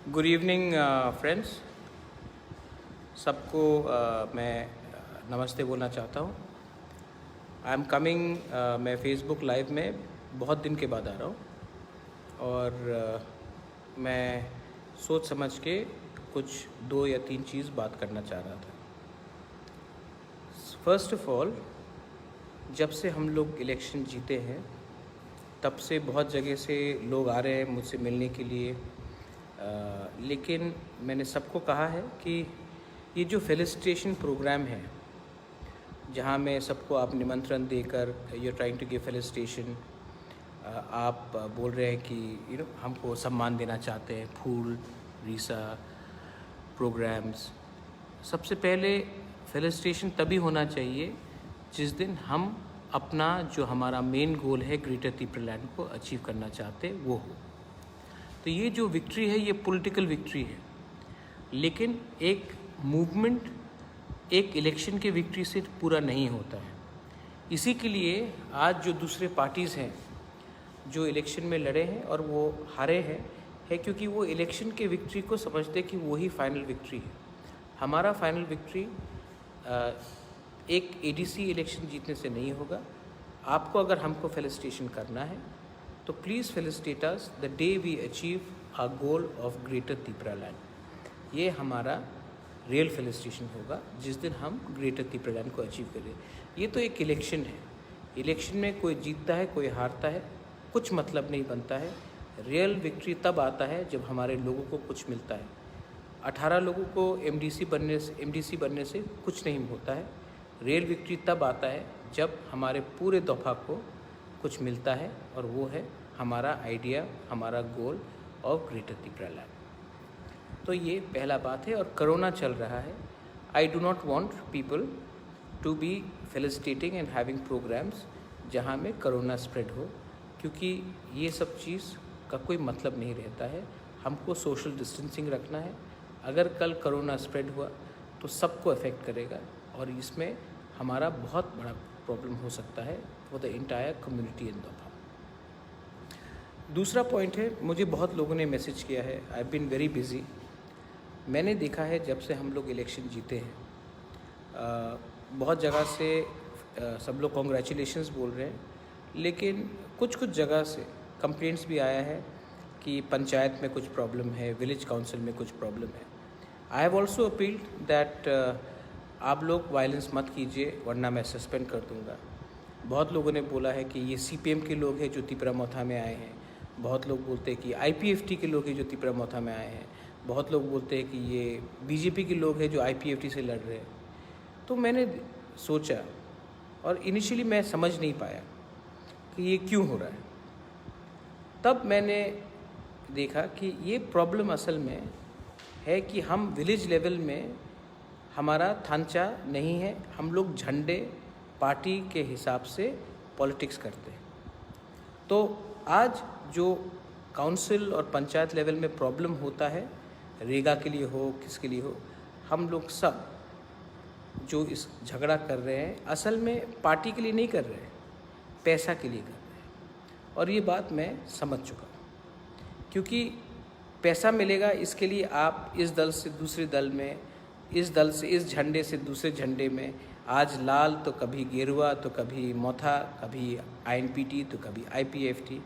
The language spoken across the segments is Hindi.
Good evening friends. सबको मैं नमस्ते बोलना चाहता हूँ। आई एम कमिंग, मैं फेसबुक लाइव में बहुत दिन के बाद आ रहा हूँ और मैं सोच समझ के कुछ 2 या 3 चीज़ बात करना चाह रहा था। फर्स्ट ऑफ ऑल, जब से हम लोग इलेक्शन जीते हैं तब से बहुत जगह से लोग आ रहे हैं मुझसे मिलने के लिए, लेकिन मैंने सबको कहा है कि ये जो फेलिसिटेशन प्रोग्राम है जहाँ में सबको आप निमंत्रण देकर you are trying to give felicitation, आप बोल रहे हैं कि हमको सम्मान देना चाहते हैं, फूल रीसा प्रोग्राम्स। सबसे पहले फेलिसिटेशन तभी होना चाहिए जिस दिन हम अपना जो हमारा मेन गोल है ग्रेटर त्रिपुरालैंड को अचीव करना चाहते वो हो। तो ये जो विक्ट्री है ये पॉलिटिकल विक्ट्री है, लेकिन एक मूवमेंट एक इलेक्शन के विक्ट्री से पूरा नहीं होता है। इसी के लिए आज जो दूसरे पार्टीज़ हैं जो इलेक्शन में लड़े हैं और वो हारे हैं है क्योंकि वो इलेक्शन के विक्ट्री को समझते कि वही फाइनल विक्ट्री है। हमारा फाइनल विक्ट्री एक एडीसी इलेक्शन जीतने से नहीं होगा। आपको अगर हमको फेलिसिटेशन करना है तो please felicitate us the day we achieve a goal of greater Tripuraland. ये हमारा रियल फेलिसिटेशन होगा जिस दिन हम ग्रेटर त्रिपुरालैंड को अचीव करें। ये तो एक इलेक्शन है, इलेक्शन में कोई जीतता है कोई हारता है, कुछ मतलब नहीं बनता है। रियल विक्ट्री तब आता है जब हमारे लोगों को कुछ मिलता है। 18 लोगों को एमडीसी बनने से कुछ नहीं होता है। रियल विक्ट्री तब आता है जब हमारे पूरे दफा को कुछ मिलता है और वो है हमारा आइडिया, हमारा गोल ऑफ ग्रेटर त्रिपुरालैंड। तो ये पहला बात है। और कोरोना चल रहा है। I do not want people to be felicitating and having programs जहाँ में कोरोना स्प्रेड हो, क्योंकि ये सब चीज़ का कोई मतलब नहीं रहता है। हमको सोशल डिस्टेंसिंग रखना है। अगर कल कोरोना स्प्रेड हुआ तो सबको अफेक्ट करेगा और इसमें हमारा बहुत बड़ा प्रॉब्लम हो सकता है for the entire community in Dopa. दूसरा पॉइंट है, मुझे बहुत लोगों ने मैसेज किया है, I have been very busy. मैंने देखा है जब से हम लोग इलेक्शन जीते हैं बहुत जगह से सब लोग कॉन्ग्रेचुलेशंस बोल रहे हैं, लेकिन कुछ जगह से कंप्लेंट्स भी आया है कि पंचायत में कुछ प्रॉब्लम है, विलेज काउंसिल में कुछ प्रॉब्लम है। I have also appealed that आप लोग वायलेंस मत कीजिए वरना मैं सस्पेंड कर दूंगा। बहुत लोगों ने बोला है कि ये सीपीएम के लोग हैं जो तिपरामौथा में आए हैं। बहुत लोग बोलते हैं कि आईपीएफटी के लोग हैं जो तिपरामौथा में आए हैं। बहुत लोग बोलते हैं कि ये बीजेपी के लोग हैं जो आईपीएफटी से लड़ रहे हैं। तो मैंने सोचा और इनिशियली मैं समझ नहीं पाया कि ये क्यों हो रहा है। तब मैंने देखा कि ये प्रॉब्लम असल में है कि हम विलेज लेवल में हमारा ढांचा नहीं है। हम लोग झंडे पार्टी के हिसाब से पॉलिटिक्स करते हैं। तो आज जो काउंसिल और पंचायत लेवल में प्रॉब्लम होता है, रेगा के लिए हो किसके लिए हो, हम लोग सब जो इस झगड़ा कर रहे हैं असल में पार्टी के लिए नहीं कर रहे हैं, पैसा के लिए कर रहे हैं। और ये बात मैं समझ चुका हूँ, क्योंकि पैसा मिलेगा इसके लिए आप इस दल से दूसरे दल में, इस दल से इस झंडे से दूसरे झंडे में, आज लाल तो कभी गेरुआ तो कभी मोथा, कभी आईएनपीटी तो कभी आईपीएफटी।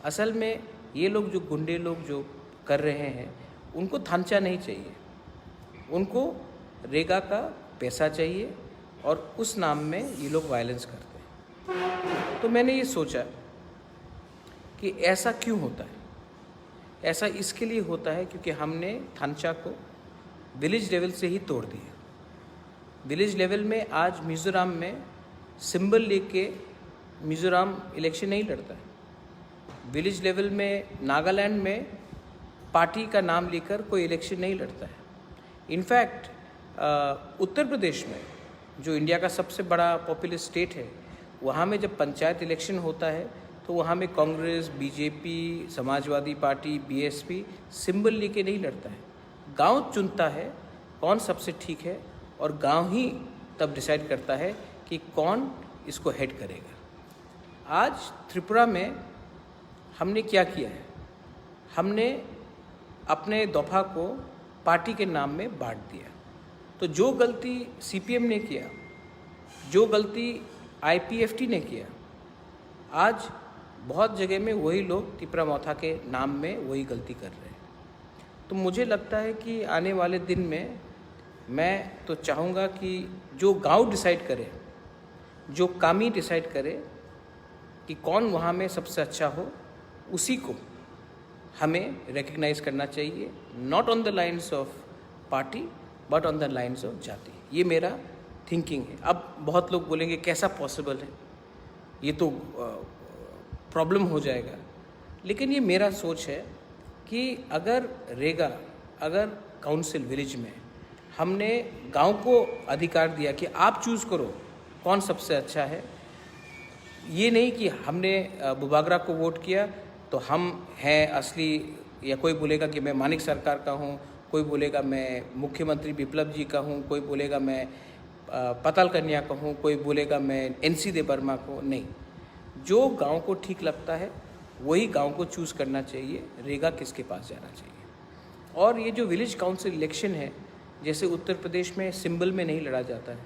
असल में ये लोग जो गुंडे लोग जो कर रहे हैं उनको ढांचा नहीं चाहिए, उनको रेगा का पैसा चाहिए और उस नाम में ये लोग वायलेंस करते हैं। तो मैंने ये सोचा कि ऐसा क्यों होता है। ऐसा इसके लिए होता है क्योंकि हमने ढांचा को विलेज लेवल से ही तोड़ दिया। विलेज लेवल में आज मिज़ोरम में सिंबल लेके मिज़ोरम इलेक्शन नहीं लड़ता है। विलेज लेवल में नागालैंड में पार्टी का नाम लेकर कोई इलेक्शन नहीं लड़ता है। इनफैक्ट उत्तर प्रदेश में जो इंडिया का सबसे बड़ा पॉपुलस स्टेट है, वहाँ में जब पंचायत इलेक्शन होता है तो वहाँ में Congress, BJP, Samajwadi party, BSP symbol लेके नहीं लड़ता है। गांव चुनता है कौन सबसे ठीक है और गांव ही तब डिसाइड करता है कि कौन इसको हेड करेगा। आज त्रिपुरा में हमने क्या किया है, हमने अपने दफ़ा को पार्टी के नाम में बांट दिया। तो जो गलती सीपीएम ने किया, जो गलती आईपीएफटी ने किया, आज बहुत जगह में वही लोग तिपरा मौथा के नाम में वही गलती कर रहे हैं। तो मुझे लगता है कि आने वाले दिन में मैं तो चाहूँगा कि जो गांव डिसाइड करे, जो कामी डिसाइड करे कि कौन वहाँ में सबसे अच्छा हो, उसी को हमें रिकग्नाइज़ करना चाहिए, not on the lines of party but on the lines of जाति। ये मेरा थिंकिंग है। अब बहुत लोग बोलेंगे कैसा पॉसिबल है, ये तो प्रॉब्लम हो जाएगा, लेकिन ये मेरा सोच है कि अगर रेगा, अगर काउंसिल विलेज में हमने गांव को अधिकार दिया कि आप चूज़ करो कौन सबसे अच्छा है, ये नहीं कि हमने बुबागरा को वोट किया तो हम हैं असली, या कोई बोलेगा कि मैं मानिक सरकार का हूँ, कोई बोलेगा मैं मुख्यमंत्री बिप्लब जी का हूँ, कोई बोलेगा मैं पताल कन्या का हूँ, कोई बोलेगा मैं एनसी दे बर्मा को। नहीं, जो गांव को ठीक लगता है वही गांव को चूज़ करना चाहिए, रेगा किसके पास जाना चाहिए। और ये जो विलेज काउंसिल इलेक्शन है, जैसे उत्तर प्रदेश में सिंबल में नहीं लड़ा जाता है,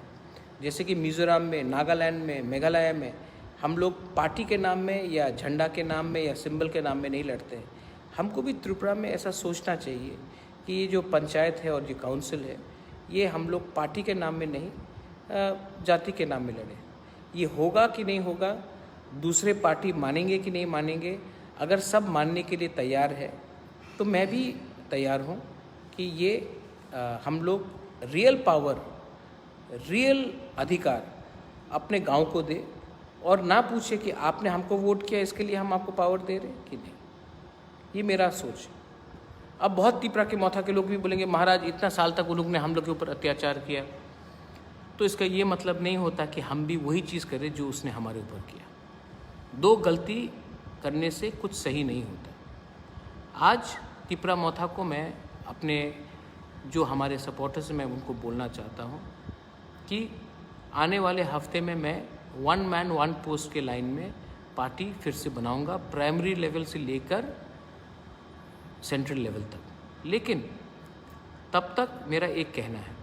जैसे कि मिज़ोरम में, नागालैंड में, मेघालय में हम लोग पार्टी के नाम में या झंडा के नाम में या सिंबल के नाम में नहीं लड़ते हैं। हमको भी त्रिपुरा में ऐसा सोचना चाहिए कि ये जो पंचायत है और जो काउंसिल है, ये हम लोग पार्टी के नाम में नहीं, जाति के नाम में लड़ें। ये होगा कि नहीं होगा, दूसरे पार्टी मानेंगे कि नहीं मानेंगे, अगर सब मानने के लिए तैयार है तो मैं भी तैयार हूँ कि ये हम लोग रियल पावर, रियल अधिकार अपने गांव को दे, और ना पूछे कि आपने हमको वोट किया इसके लिए हम आपको पावर दे रहे कि नहीं। ये मेरा सोच है। अब बहुत तिपरा के मौथा के लोग भी बोलेंगे महाराज इतना साल तक उन लोग ने हम लोग के ऊपर अत्याचार किया, तो इसका ये मतलब नहीं होता कि हम भी वही चीज़ करें जो उसने हमारे ऊपर किया। दो गलती करने से कुछ सही नहीं होता। आज तिपरा मौथा को मैं अपने जो हमारे सपोर्टर्स हैं, मैं उनको बोलना चाहता हूँ कि आने वाले हफ्ते में मैं 1 मैन 1 पोस्ट के लाइन में पार्टी फिर से बनाऊंगा, प्राइमरी लेवल से लेकर सेंट्रल लेवल तक। लेकिन तब तक मेरा एक कहना है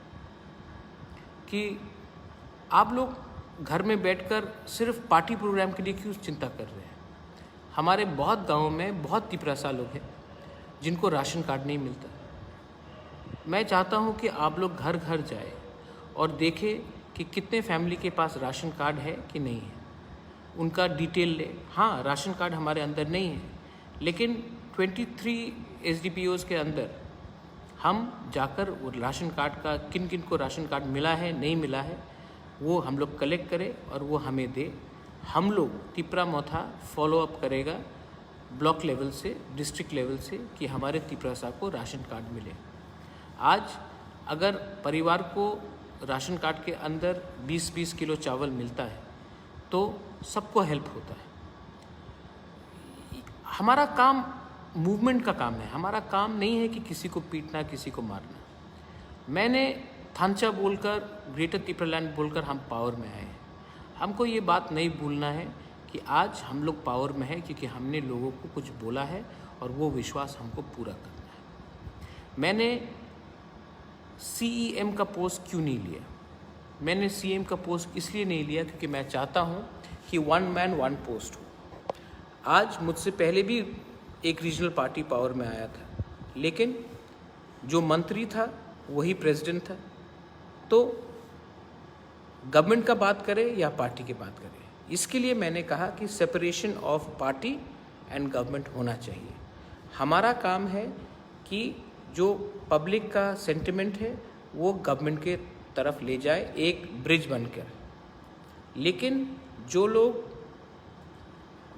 कि आप लोग घर में बैठकर सिर्फ पार्टी प्रोग्राम के लिए क्यों चिंता कर रहे हैं। हमारे बहुत गांवों में बहुत तिपरासा लोग हैं जिनको राशन कार्ड नहीं मिलता। मैं चाहता हूं कि आप लोग घर घर जाए और देखें कि कितने फैमिली के पास राशन कार्ड है कि नहीं है, उनका डिटेल ले। हाँ, राशन कार्ड हमारे अंदर नहीं है, लेकिन 23 SDPOs के अंदर हम जाकर वो राशन कार्ड का, किन किन को राशन कार्ड मिला है नहीं मिला है, वो हम लोग कलेक्ट करें और वो हमें दे। हम लोग तिपरा मौथा फॉलो अप करेगा ब्लॉक लेवल से, डिस्ट्रिक्ट लेवल से, कि हमारे तिपरासा को राशन कार्ड मिले। आज अगर परिवार को राशन कार्ड के अंदर 20-20 किलो चावल मिलता है तो सबको हेल्प होता है। हमारा काम मूवमेंट का काम है, हमारा काम नहीं है कि किसी को पीटना, किसी को मारना। मैंने थांचा बोलकर, ग्रेटर तिपरालैंड बोलकर हम पावर में आए हैं। हमको ये बात नहीं भूलना है कि आज हम लोग पावर में हैं क्योंकि हमने लोगों को कुछ बोला है और वो विश्वास हमको पूरा करना है। मैंने CEM का पोस्ट क्यों नहीं लिया? मैंने CM का पोस्ट इसलिए नहीं लिया क्योंकि मैं चाहता हूँ कि 1 मैन 1 पोस्ट हो। आज मुझसे पहले भी एक रीजनल पार्टी पावर में आया था, लेकिन जो मंत्री था वही प्रेसिडेंट था। तो गवर्नमेंट का बात करें या पार्टी की बात करें, इसके लिए मैंने कहा कि separation of party and government होना चाहिए। हमारा काम है कि जो पब्लिक का सेंटिमेंट है वो गवर्नमेंट के तरफ ले जाए, एक ब्रिज बनकर। लेकिन जो लोग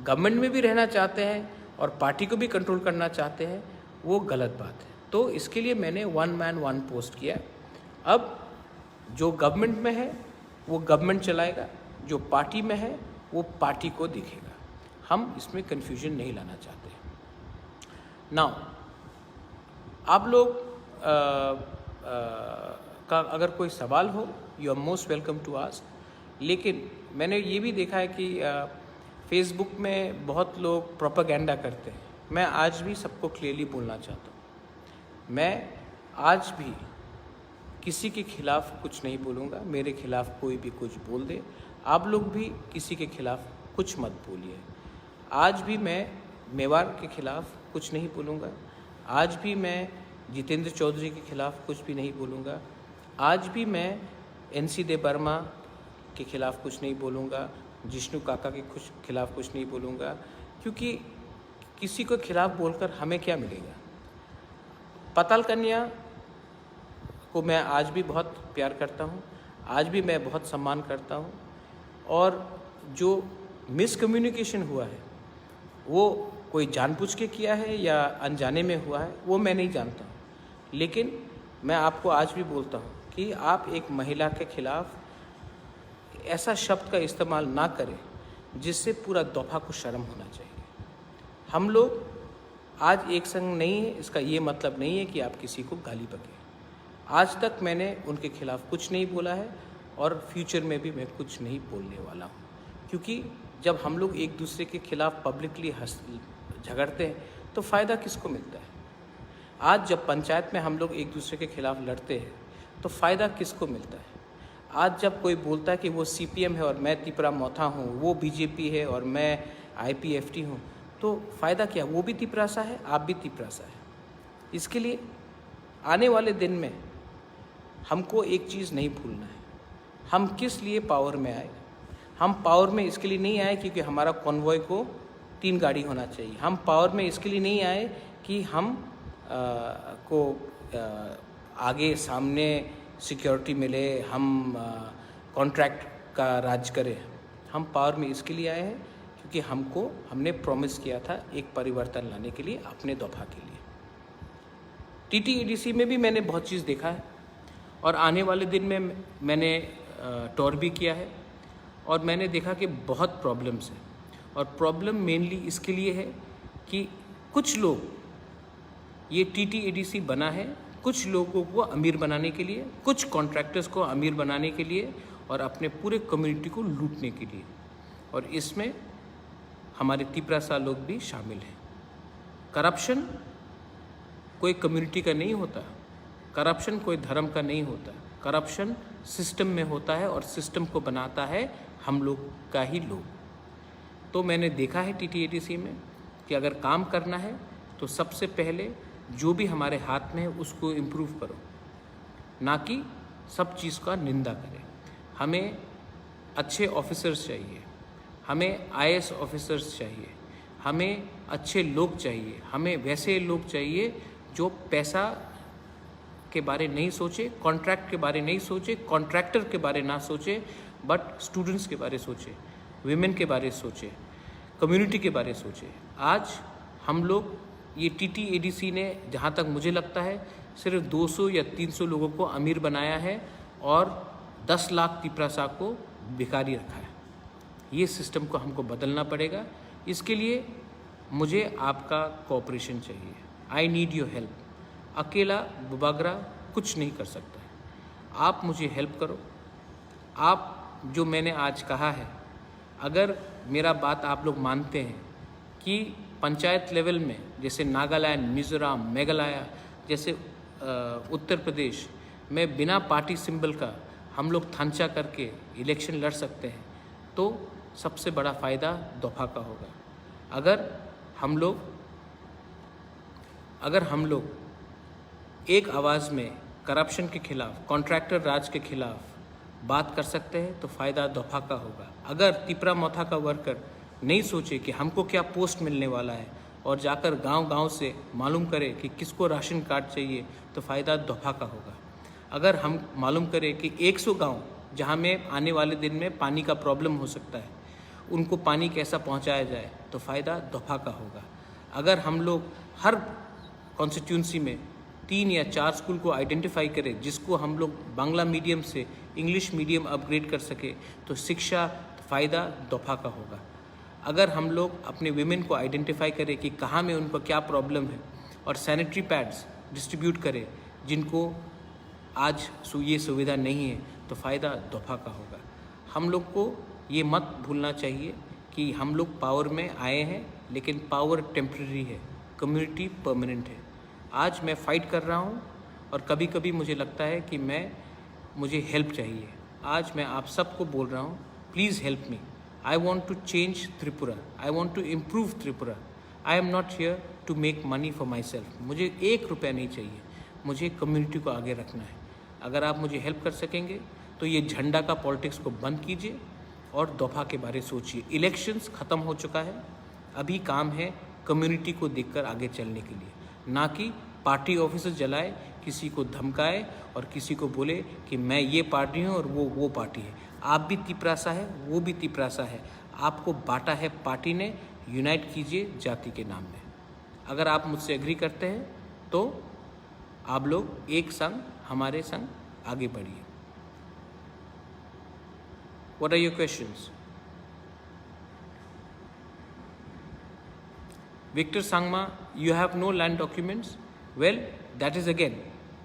गवर्नमेंट में भी रहना चाहते हैं और पार्टी को भी कंट्रोल करना चाहते हैं, वो गलत बात है। तो इसके लिए मैंने 1 मैन 1 पोस्ट किया। अब जो गवर्नमेंट में है वो गवर्नमेंट चलाएगा, जो पार्टी में है वो पार्टी को दिखेगा। हम इसमें कन्फ्यूजन नहीं लाना चाहते। नाउ आप लोग का अगर कोई सवाल हो, you are most welcome to ask. लेकिन मैंने ये भी देखा है कि फेसबुक में बहुत लोग प्रोपेगेंडा करते हैं। मैं आज भी सबको क्लियरली बोलना चाहता हूँ, मैं आज भी किसी के खिलाफ़ कुछ नहीं बोलूँगा। मेरे खिलाफ़ कोई भी कुछ बोल दे, आप लोग भी किसी के खिलाफ़ कुछ मत बोलिए। आज भी मैं मेवाड़ के खिलाफ़ कुछ नहीं बोलूँगा। आज भी मैं जितेंद्र चौधरी के खिलाफ़ कुछ भी नहीं बोलूँगा। आज भी मैं NC दे बर्मा के खिलाफ़ कुछ नहीं बोलूँगा। जिष्णु काका के खिलाफ़ कुछ नहीं बोलूँगा, क्योंकि किसी को खिलाफ़ बोलकर हमें क्या मिलेगा। पाताल कन्या को मैं आज भी बहुत प्यार करता हूँ, आज भी मैं बहुत सम्मान करता हूँ। और जो मिसकम्युनिकेशन हुआ है वो कोई जानबूझ के किया है या अनजाने में हुआ है, वो मैं नहीं जानता हूँ। लेकिन मैं आपको आज भी बोलता हूँ कि आप एक महिला के खिलाफ़ ऐसा शब्द का इस्तेमाल ना करें जिससे पूरा दफ़ा को शर्म होना चाहिए। हम लोग आज एक संग नहीं है, इसका ये मतलब नहीं है कि आप किसी को गाली बकें। आज तक मैंने उनके खिलाफ़ कुछ नहीं बोला है और फ्यूचर में भी मैं कुछ नहीं बोलने वाला हूँ, क्योंकि जब हम लोग एक दूसरे के खिलाफ़ पब्लिकली झगड़ते हैं तो फ़ायदा किसको मिलता है। आज जब पंचायत में हम लोग एक दूसरे के खिलाफ़ लड़ते हैं तो फ़ायदा किसको मिलता है। आज जब कोई बोलता है कि वो CPM है और मैं तिपरा मोथा हूँ, वो BJP है और मैं IPFT हूँ, तो फ़ायदा क्या। वो भी तिपरासा है, आप भी तिपरासा है। इसके लिए आने वाले दिन में हमको एक चीज़ नहीं भूलना है, हम किस लिए पावर में आए। हम पावर में इसके लिए नहीं आए क्योंकि हमारा कॉन्वॉय को 3 गाड़ी होना चाहिए। हम पावर में इसके लिए नहीं आए कि हम आगे सामने सिक्योरिटी मिले, हम कॉन्ट्रैक्ट का राज करें। हम पावर में इसके लिए आए हैं क्योंकि हमने प्रॉमिस किया था एक परिवर्तन लाने के लिए, अपने दफ़ा के लिए। TTEDC में भी मैंने बहुत चीज़ देखा है और आने वाले दिन में मैंने टूर भी किया है और मैंने देखा कि बहुत प्रॉब्लम्स हैं। और प्रॉब्लम मेनली इसके लिए है कि कुछ लोग, ये TTEDC बना है कुछ लोगों को अमीर बनाने के लिए, कुछ कॉन्ट्रैक्टर्स को अमीर बनाने के लिए और अपने पूरे कम्युनिटी को लूटने के लिए। और इसमें हमारे तिपरासा लोग भी शामिल हैं। करप्शन कोई कम्युनिटी का नहीं होता, करप्शन कोई धर्म का नहीं होता, करप्शन सिस्टम में होता है और सिस्टम को बनाता है हम लोग का ही लोग। तो मैंने देखा है TTEDC में कि अगर काम करना है तो सबसे पहले जो भी हमारे हाथ में है उसको इम्प्रूव करो, ना कि सब चीज़ का निंदा करें। हमें अच्छे ऑफिसर्स चाहिए, हमें IAS ऑफिसर्स चाहिए, हमें अच्छे लोग चाहिए, हमें वैसे लोग चाहिए जो पैसा के बारे नहीं सोचे, कॉन्ट्रैक्ट के बारे नहीं सोचे, कॉन्ट्रैक्टर के बारे ना सोचे, बट स्टूडेंट्स के बारे सोचे, विमेन के बारे सोचे, कम्युनिटी के बारे सोचे। आज हम लोग ये TTEDC ने जहाँ तक मुझे लगता है सिर्फ 200 या 300 लोगों को अमीर बनाया है और 10 लाख तिपरासा को भिखारी रखा है। ये सिस्टम को हमको बदलना पड़ेगा। इसके लिए मुझे आपका कोऑपरेशन चाहिए। I need your help. अकेला बुबागरा कुछ नहीं कर सकता है, आप मुझे हेल्प करो। आप जो मैंने आज कहा है, अगर मेरा बात आप लोग मानते हैं कि पंचायत लेवल में जैसे नागालैंड, मिज़ोरम, मेघालय जैसे उत्तर प्रदेश में बिना पार्टी सिंबल का हम लोग थांचा करके इलेक्शन लड़ सकते हैं, तो सबसे बड़ा फ़ायदा दफ़ा का होगा। अगर हम लोग एक आवाज़ में करप्शन के खिलाफ, कॉन्ट्रैक्टर राज के खिलाफ बात कर सकते हैं तो फ़ायदा दफ़ा का होगा। अगर तिपरा मोथा का वर्कर नहीं सोचे कि हमको क्या पोस्ट मिलने वाला है और जाकर गांव-गांव से मालूम करे कि किसको राशन कार्ड चाहिए, तो फ़ायदा दफ़ा का होगा। अगर हम मालूम करें कि 100 गांव जहां में आने वाले दिन में पानी का प्रॉब्लम हो सकता है, उनको पानी कैसा पहुंचाया जाए, तो फ़ायदा दफ़ा का होगा। अगर हम लोग हर कॉन्स्टिट्यूंसी में 3 या 4 स्कूल को आइडेंटिफाई करें जिसको हम लोग बांग्ला मीडियम से इंग्लिश मीडियम अपग्रेड कर सके, तो शिक्षा फ़ायदा दफ़ा का होगा। अगर हम लोग अपने विमेन को आइडेंटिफाई करें कि कहाँ में उनको क्या प्रॉब्लम है और सैनिटरी पैड्स डिस्ट्रीब्यूट करें जिनको आज ये सुविधा नहीं है, तो फ़ायदा दफ़ा का होगा। हम लोग को ये मत भूलना चाहिए कि हम लोग पावर में आए हैं, लेकिन पावर टेम्प्रेरी है, कम्युनिटी परमानेंट है। आज मैं फ़ाइट कर रहा हूँ और कभी कभी मुझे लगता है कि मुझे हेल्प चाहिए। आज मैं आप सबको बोल रहा हूँ, please help me. I want to change Tripura, I want to improve Tripura. I am not here to make money for myself. मुझे 1 रुपया नहीं चाहिए, मुझे कम्युनिटी को आगे रखना है। अगर आप मुझे हेल्प कर सकेंगे तो ये झंडा का पॉलिटिक्स को बंद कीजिए और दफ़ा के बारे सोचिए। इलेक्शंस ख़त्म हो चुका है, अभी काम है कम्युनिटी को देखकर आगे चलने के लिए, ना कि पार्टी ऑफिस जलाए, किसी को धमकाए और किसी को बोले कि मैं ये पार्टी हूँ और वो पार्टी है। आप भी तिपरासा है, वो भी तिपरासा है। आपको बांटा है पार्टी ने, यूनाइट कीजिए जाति के नाम में। अगर आप मुझसे एग्री करते हैं तो आप लोग एक संग हमारे संग आगे बढ़िए। What are your questions? Victor Sangma, you have no land documents? Well, that is again,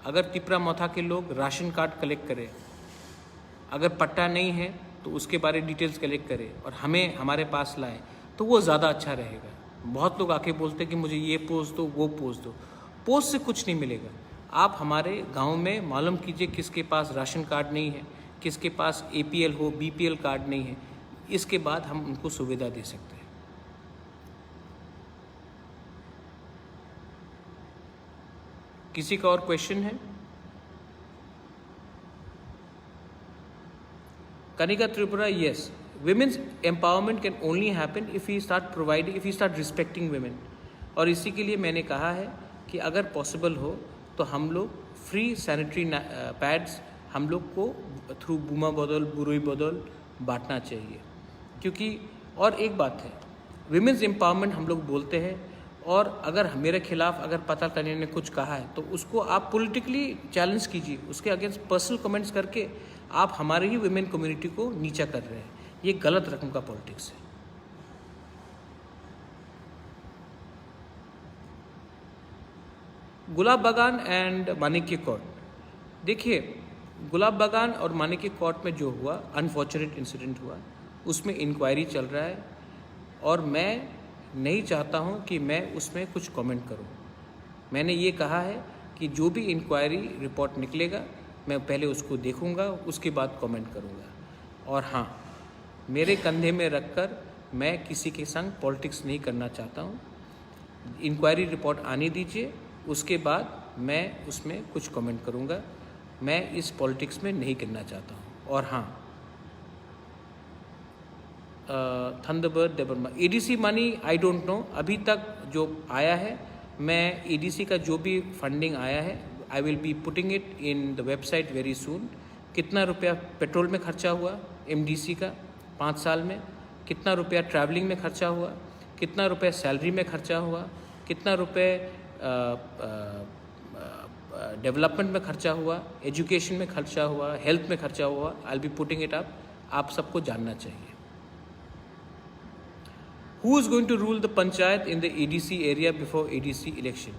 अगर तिपरा मौथा के लोग राशन कार्ड कलेक्ट करें, अगर पट्टा नहीं है तो उसके बारे डिटेल्स कलेक्ट करें और हमें हमारे पास लाएं तो वो ज़्यादा अच्छा रहेगा। बहुत लोग आके बोलते हैं कि मुझे ये पोस्ट दो, वो पोस्ट दो। पोस्ट से कुछ नहीं मिलेगा। आप हमारे गांव में मालूम कीजिए किसके पास राशन कार्ड नहीं है, किसके पास APL हो, BPL कार्ड नहीं है। इसके बाद हम उनको सुविधा दे सकते हैं। किसी का और क्वेश्चन है? Kanika Tripura, yes. Women's empowerment can only happen if we start respecting women. और इसी के लिए मैंने कहा है कि अगर पॉसिबल हो तो हम लोग फ्री सैनिटरी पैड्स हम लोग को थ्रू बुमा बदल, बुरुई बदल बांटना चाहिए। क्योंकि और एक बात है, विमेंस एम्पावरमेंट हम लोग बोलते हैं और अगर मेरे खिलाफ अगर पता करने ने कुछ कहा है तो उसको आप पॉलिटिकली चैलेंज कीजिए। उसके अगेंस्ट पर्सनल कमेंट्स करके आप हमारे ही वुमेन कम्युनिटी को नीचा कर रहे हैं। ये गलत रकम का पॉलिटिक्स है। गुलाब बागान एंड मानिक्य कोर्ट, देखिए गुलाब बागान और मानिक्य कोर्ट में जो हुआ अनफॉर्चुनेट इंसिडेंट हुआ, उसमें इंक्वायरी चल रहा है और मैं नहीं चाहता हूं कि मैं उसमें कुछ कमेंट करूं। मैंने ये कहा है कि जो भी इंक्वायरी रिपोर्ट निकलेगा मैं पहले उसको देखूंगा, उसके बाद कमेंट करूंगा। और हाँ, मेरे कंधे में रखकर मैं किसी के संग पॉलिटिक्स नहीं करना चाहता हूं। इंक्वायरी रिपोर्ट आने दीजिए, उसके बाद मैं उसमें कुछ कमेंट करूंगा। मैं इस पॉलिटिक्स में नहीं करना चाहता हूं। और हाँ, Thunderbird Debbarma ADC money I don't know, अभी तक जो आया है मैं ADC का जो भी फंडिंग आया है I will be putting it in the website very soon. कितना रुपया पेट्रोल में खर्चा हुआ MDC का 5 साल में, कितना रुपया ट्रैवलिंग में खर्चा हुआ, कितना रुपया सैलरी में खर्चा हुआ, कितना रुपये डेवलपमेंट में खर्चा हुआ, एजुकेशन में खर्चा हुआ, हेल्थ में खर्चा हुआ, I will be putting it up. आप सबको जानना चाहिए। Who is going to rule the panchayat in the ADC area before ADC election?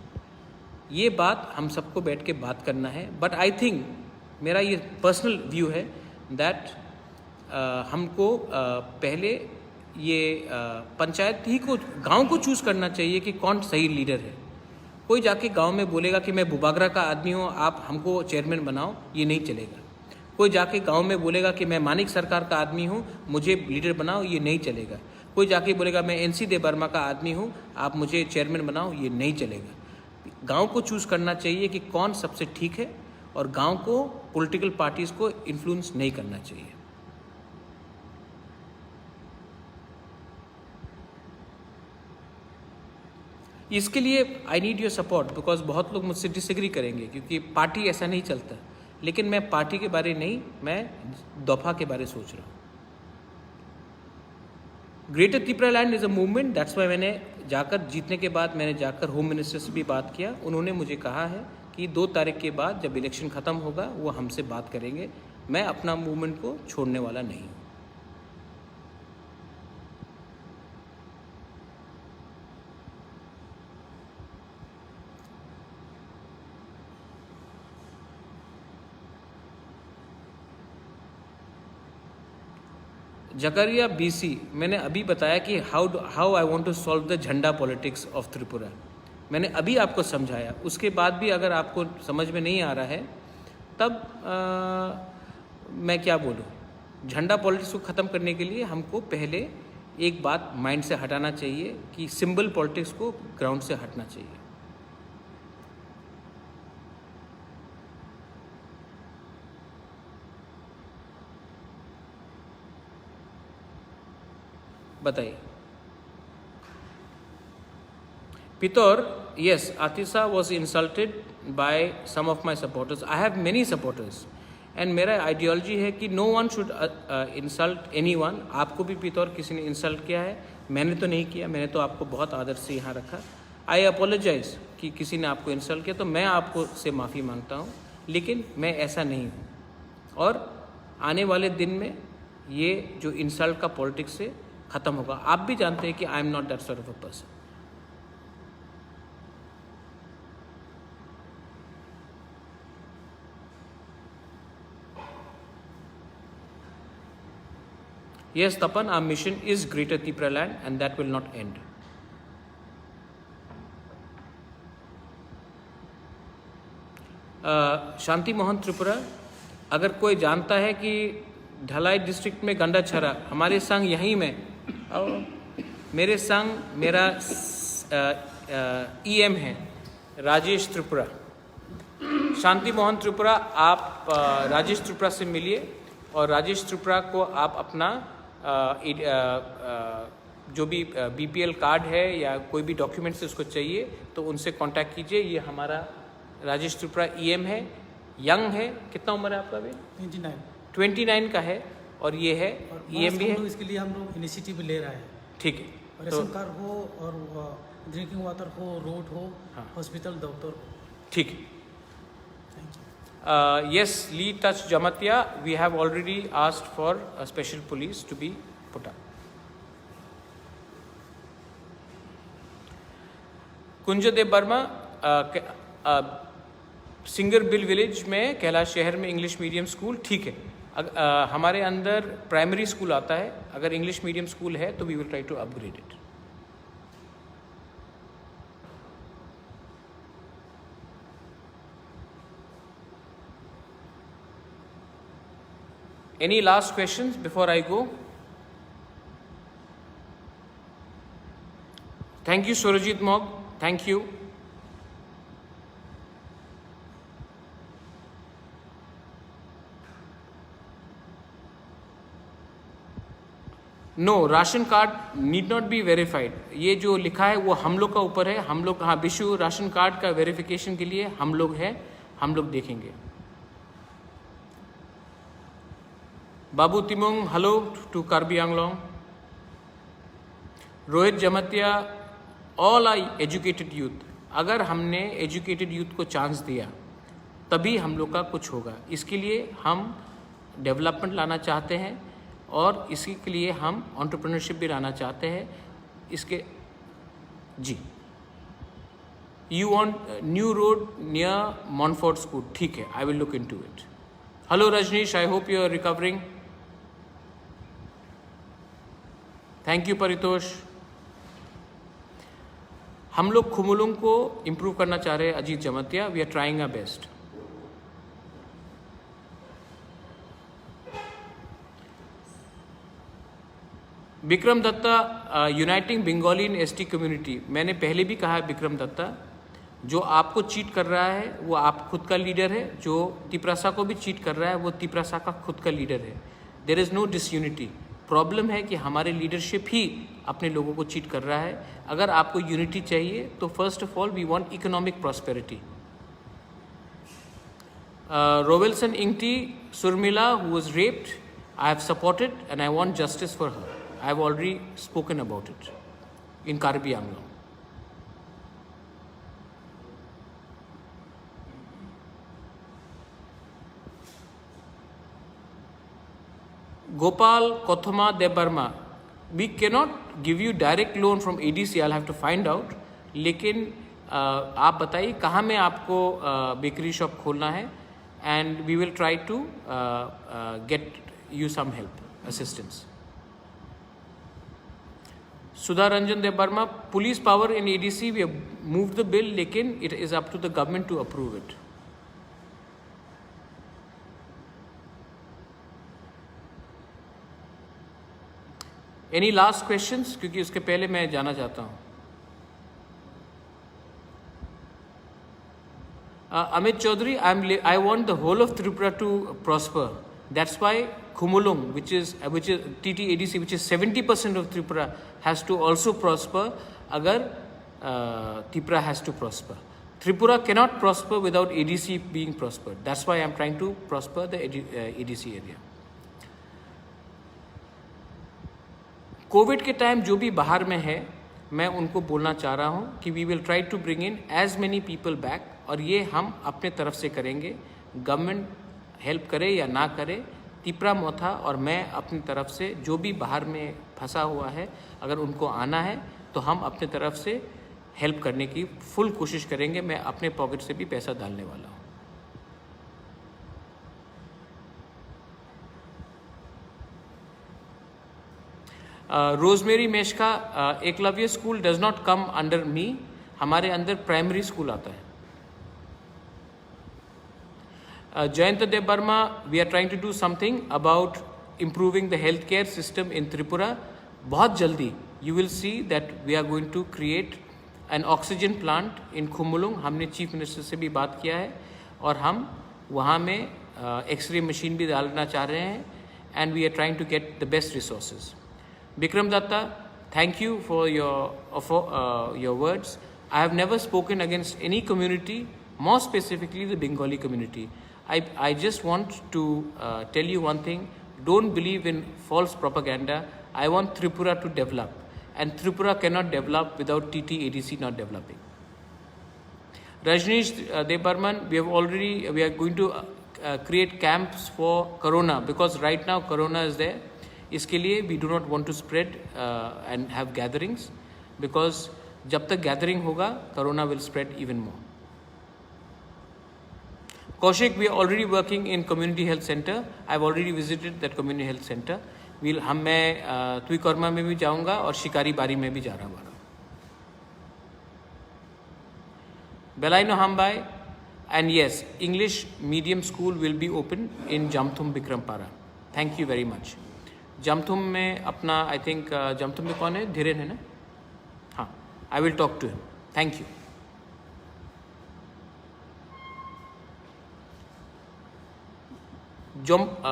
ये बात हम सबको बैठ के बात करना है। बट आई थिंक, मेरा ये पर्सनल व्यू है दैट हमको पहले ये पंचायत ही को, गांव को चूज़ करना चाहिए कि कौन सही लीडर है। कोई जाके गांव में बोलेगा कि मैं बुबागरा का आदमी हूँ, आप हमको चेयरमैन बनाओ, ये नहीं चलेगा। कोई जाके गांव में बोलेगा कि मैं मानिक सरकार का आदमी हूँ, मुझे लीडर बनाओ, ये नहीं चलेगा। कोई जाके बोलेगा मैं NC देबर्मा का आदमी हूँ, आप मुझे चेयरमैन बनाओ, ये नहीं चलेगा। गांव को चूज़ करना चाहिए कि कौन सबसे ठीक है और गांव को पॉलिटिकल पार्टीज़ को इन्फ्लुएंस नहीं करना चाहिए। इसके लिए I need your support, because बहुत लोग मुझसे डिसएग्री करेंगे क्योंकि पार्टी ऐसा नहीं चलता। लेकिन मैं पार्टी के बारे नहीं, मैं दफा के बारे सोच रहा हूँ। Greater Tripura land is a movement, that's why मैंने जाकर जीतने के बाद मैंने जाकर होम मिनिस्टर से भी बात किया। उन्होंने मुझे कहा है कि 2 तारीख के बाद जब इलेक्शन ख़त्म होगा वो हमसे बात करेंगे। मैं अपना मूवमेंट को छोड़ने वाला नहीं हूँ। जकरिया BC, मैंने अभी बताया कि how I want to solve the jhanda politics of Tripura. मैंने अभी आपको समझाया, उसके बाद भी अगर आपको समझ में नहीं आ रहा है तब मैं क्या बोलूँ। झंडा पॉलिटिक्स को ख़त्म करने के लिए हमको पहले एक बात माइंड से हटाना चाहिए कि सिंबल पॉलिटिक्स को ग्राउंड से हटना चाहिए। बताइए। Pitor, yes, Atisa was insulted by some of my supporters. I have many supporters. And मेरा आइडियोलॉजी है कि no one should insult anyone. आपको भी पितौर किसी ने इंसल्ट किया है, मैंने तो नहीं किया, मैंने तो आपको बहुत आदर से यहाँ रखा। आई अपोलोजाइज कि किसी ने आपको इंसल्ट किया तो मैं आपको से माफ़ी मांगता हूँ, लेकिन मैं ऐसा नहीं हूँ। और आने वाले दिन में ये जो इंसल्ट का पॉलिटिक्स से ख़त्म होगा। आप भी जानते हैं कि आई am not that sort of a person. Yes, Tapan, our mission is Greater Tripura land and that will not end. शांति मोहन त्रिपुरा, अगर कोई जानता है कि ढलाई डिस्ट्रिक्ट में गंडा छरा, हमारे संग यहीं में मेरे संग मेरा EM है राजेश त्रिपुरा। शांति मोहन त्रिपुरा, आप राजेश त्रिपुरा से मिलिए और राजेश त्रिपुरा को आप अपना जो भी BPL कार्ड है या कोई भी डॉक्यूमेंट्स उसको चाहिए तो उनसे कांटेक्ट कीजिए। ये हमारा राजेश त्रिपुरा EM है, यंग है। कितना उम्र है आपका? भी 29 का है और ये है EM भी है। इसके लिए हम लोग इनिशिएटिव ले रहे हैं। ठीक है, रेशन कार्ड हो और ड्रिंकिंग वाटर हो, रोड हो, हॉस्पिटल, डॉक्टर। ठीक है। Yes, Lee Touch Jamatia, we have already asked for a special police to be put up. Kunjdev Verma, Singer Bil village में कैलाश शहर में इंग्लिश मीडियम स्कूल। ठीक है, हमारे अंदर प्राइमरी स्कूल आता है, अगर इंग्लिश मीडियम स्कूल है तो we will try to upgrade it. Any last questions before I go? Thank you, Surajit Mog. Thank you. No, ration card need not be verified. ये जो लिखा है वो हम लोग का ऊपर है। हम लोग, हाँ, विशु राशन कार्ड का वेरिफिकेशन के लिए हम लोग हैं, हम लोग देखेंगे। Babu Timung, hello to Karbi Anglong. Rohit Jamatia, all are educated youth. अगर हमने एजुकेटेड यूथ को चांस दिया तभी हम लोग का कुछ होगा। इसके लिए हम डेवलपमेंट लाना चाहते हैं और इसी के लिए हम एंटरप्रेन्योरशिप भी लाना चाहते हैं। इसके जी, you want new road near Montfort school. ठीक है, I will look into it. Hello Rajnish, I hope you are recovering. Thank you Paritosh. हम लोग खुमुलुंग को इम्प्रूव करना चाह रहे हैं। Ajit Jamatia, we are trying our best. Vikram Datta, uniting Bengali in ST community. मैंने पहले भी कहा है विक्रम दत्ता, जो आपको चीट कर रहा है वो आप खुद का लीडर है, जो तिपरासा को भी चीट कर रहा है वो तिपरासा का खुद का लीडर है। There is no disunity. Problem है कि हमारे लीडरशिप ही अपने लोगों को चीट कर रहा है। अगर आपको यूनिटी चाहिए तो first of all we want economic prosperity. Rowelson Ingti Surmila, who was raped, I have supported and I want justice for her. I have already spoken about it in Karbi Anglong. Gopal Kothama Debarma, we cannot give you direct loan from ADC. I'll have to find out. लेकिन आप बताइए कहाँ में आपको बेकरी शॉप खोलना है, and we will try to get you some help, assistance. Sudha Ranjan Dev Burma, police power in ADC, we have moved the bill, lekin it is up to the government to approve it. Any last questions? क्योंकि उसके पहले मैं जाना चाहता हूँ. Amit Chaudhary, I want the whole of Tripura to prosper. That's why Khumulung, which is TTADC, which is 70% of Tripura, has to also prosper. Agar Tripura has to prosper. Tripura cannot prosper without ADC being prospered. That's why I'm trying to prosper the ADC area. Covid के टाइम जो भी बाहर में है, मैं उनको बोलना चाह रहा हूँ कि we will try to bring in as many people back, और ये हम अपने तरफ से करेंगे. गवर्नमेंट हेल्प करे या ना करे, तिपरा मोथा और मैं अपनी तरफ से जो भी बाहर में फंसा हुआ है, अगर उनको आना है तो हम अपने तरफ से हेल्प करने की फुल कोशिश करेंगे. मैं अपने पॉकेट से भी पैसा डालने वाला हूँ. Rosemary Meshka, Eklavya school does not come under me. हमारे अंदर प्राइमरी स्कूल आता है. Jayant Dev Burma, we are trying to do something about improving the healthcare system in Tripura. बहुत जल्दी you will see that we are going to create an oxygen plant in Khumulung. हमने चीफ मिनिस्टर से भी बात किया है और हम वहाँ में एक्सरे मशीन भी डालना चाह रहे हैं. And we are trying to get the best resources. Bikram Datta, thank you for your words. I have never spoken against any community, more specifically the Bengali community. I just want to tell you one thing. Don't believe in false propaganda. I want Tripura to develop, and Tripura cannot develop without TTADC not developing. Rajneesh Dev Burman, we are going to create camps for Corona, because right now Corona is there. इसके लिए we do not want to spread and have gatherings, because जब तक gathering होगा Corona will spread even more. Kaushik, we are already working in community health center. I've already visited that community health center. मैं तुईकर्मा में भी जाऊंगा और शिकारी बारी में भी जा रहा हूँ. Belaino Hambai, and yes, English medium school will be open in Jamthum Bikrampara. Thank you very much. जमथुम में अपना आई थिंक जमथुम में कौन है, धीरेन है ना. हाँ, I will talk to him. Thank you.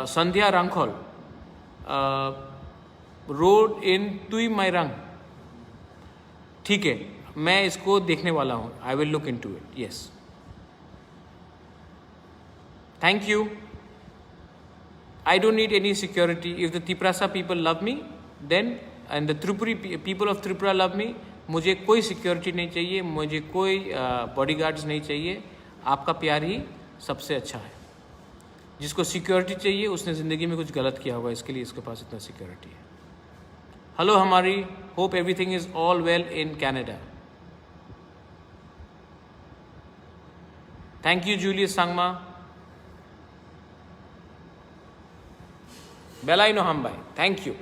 Sandhya Rankhol, road in Tui Mairang. ठीक है, मैं इसको देखने वाला हूँ. I will look into it. Yes, thank you. I don't need any security. If the Tiprasa people love me, then and the Tripuri people of Tripura love me, मुझे कोई सिक्योरिटी नहीं चाहिए, मुझे कोई बॉडीगार्ड्स नहीं चाहिए. आपका प्यार ही सबसे अच्छा है. जिसको सिक्योरिटी चाहिए उसने ज़िंदगी में कुछ गलत किया होगा, इसके लिए इसके पास इतना सिक्योरिटी है. हेलो हमारी, hope everything is all well in Canada. Thank you Julius Sangma. Belaino Hambai, thank you.